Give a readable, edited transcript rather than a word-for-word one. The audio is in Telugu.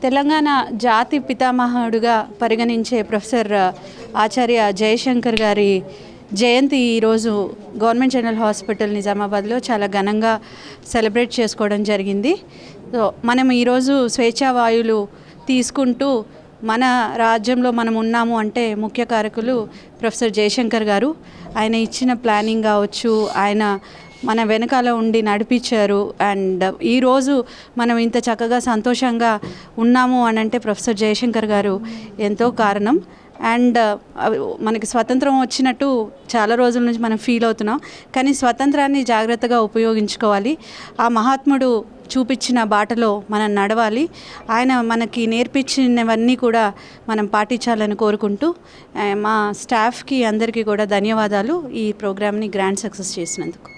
తెలంగాణ జాతి పితామహుడుగా పరిగణించే ప్రొఫెసర్ ఆచార్య జయశంకర్ గారి జయంతి ఈరోజు గవర్నమెంట్ జనరల్ హాస్పిటల్ నిజామాబాద్లో చాలా ఘనంగా సెలబ్రేట్ చేసుకోవడం జరిగింది. సో మనం ఈరోజు స్వేచ్ఛావాయువులు తీసుకుంటూ మన రాజ్యంలో మనం ఉన్నాము అంటే ముఖ్య కారకులు ప్రొఫెసర్ జయశంకర్ గారు. ఆయన ఇచ్చిన ప్లానింగ్ కావచ్చు, ఆయన మన వెనకాల ఉండి నడిపించారు. అండ్ ఈరోజు మనం ఇంత చక్కగా సంతోషంగా ఉన్నాము అని అంటే ప్రొఫెసర్ జయశంకర్ గారు ఎంతో కారణం. అండ్ మనకి స్వతంత్రం వచ్చినట్టు చాలా రోజుల నుంచి మనం ఫీల్ అవుతున్నాం, కానీ స్వతంత్రాన్ని జాగ్రత్తగా ఉపయోగించుకోవాలి. ఆ మహాత్ముడు చూపించిన బాటలో మనం నడవాలి. ఆయన మనకి నేర్పించినవన్నీ కూడా మనం పాటించాలని కోరుకుంటూ మా స్టాఫ్కి అందరికీ కూడా ధన్యవాదాలు ఈ ప్రోగ్రామ్ని గ్రాండ్ సక్సెస్ చేసినందుకు.